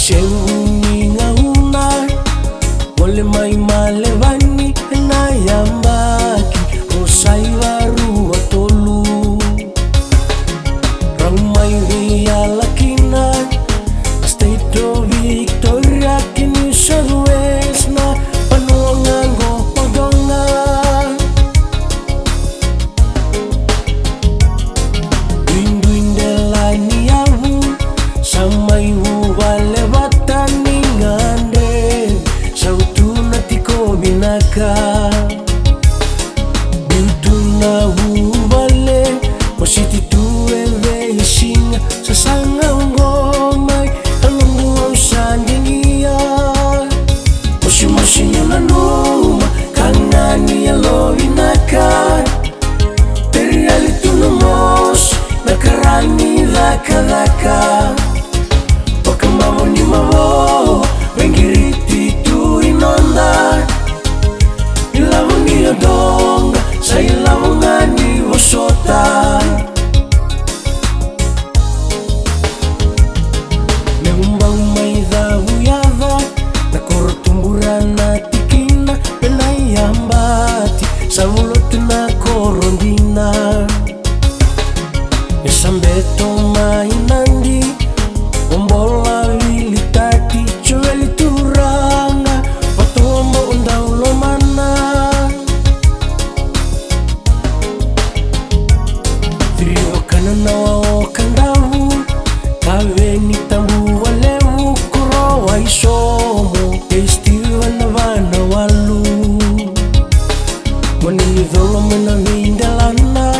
Shewuni ngauna Wale mai malevani na yambaki Osai waru atolu Ramai via lakina State of Victoria ki New South Wales na Panuangango Podonga Duinduindela ni avu Samai wale watani ngande Sautuna tiko binaka Dutuna wale Wasiti tuwe ishinga Sasanga ngomai Alungu au sandingia Moshi nyuna numa Kangani ya lovinaka Teriali tunumos Nakarani dhaka Wakamavo ni mavo Wengiriti tu inonda Ilavu ni yodonga Sa ilavu ngani wasota Meumba umaidha uyadha Na korotumbura na tikina Pena yambati Savulotu na korondina Esambeto mainandi Ombola vilitati Chueli turanga Watomo undaulo mana Thirio kanana wa okandavu Kaveni tambu walevu Kuro wa isomo Estiva na vana walu Mwanini dholo mena vindalana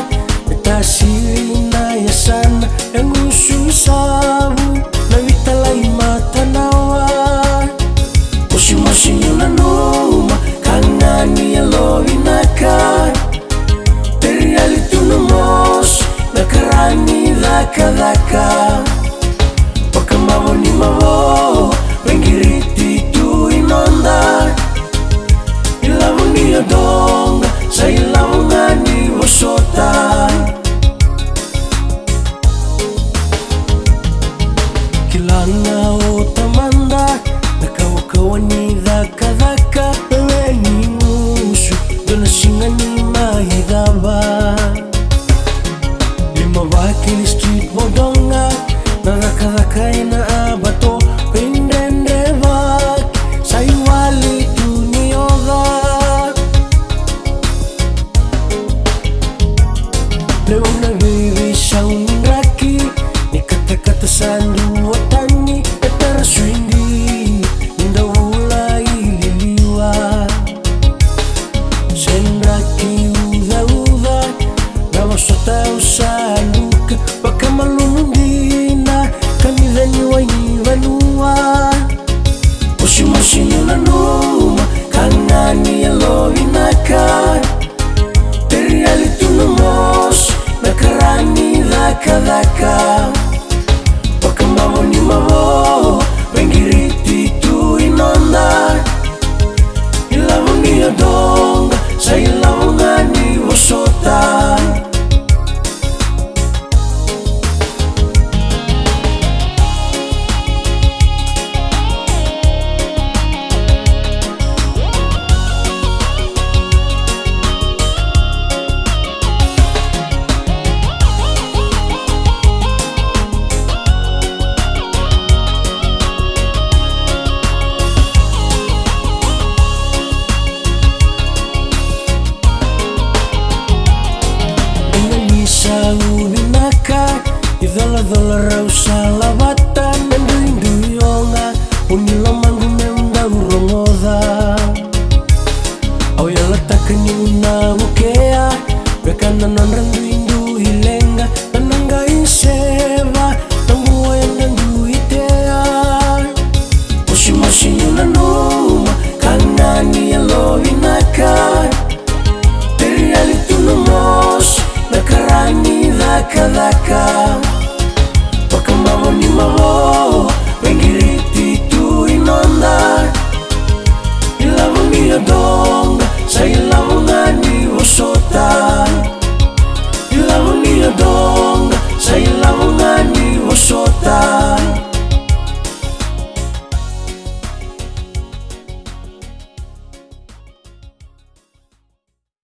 Etasiri na yasana Engusu isavu Na vitala imatanawa Moshi nyuna numa Kangani ya lovinaka Teriali tunumos Nakarani dhaka Wakamavo ni mavo Wengiriti tu inonda Ilavu ni yodonga Sa ilavu ngani wasota Kilanga o tamanda Nakawakawani dhaka Wewe ni musu Dona singa ni mahidhaba Lima wakili street modonga Na dhaka ina abato Pendende vaki Saiwali tunioga Leuna vivi shaunraki Ni kata sandu watani Etara swindi Ninda ula ililiwa Senraki udha Na wasota usaluka Wakamalundina Kamidhani waivanua Moshi nyuna numa Kangani ya lovinaka Teriali tunumos Nakarani dhaka Wakamavo ni mavo Wengiriti tu inonda Ilavu ni yodonga Sa ilavu ngani wasota Idhola rausa lavata Nendu yonga Unilo mangu meunda urongoda Aoyala takani una ukea Bekana nonrandu indu ilenga Nananga iseva Nambuwa yandandu itea Moshi nyuna numa Kangani ya lovinaka Teriali tunumos Nakarani dhaka Wakamavo ni mavo Wengiriti tu inonda Ilavu ni yodonga Sa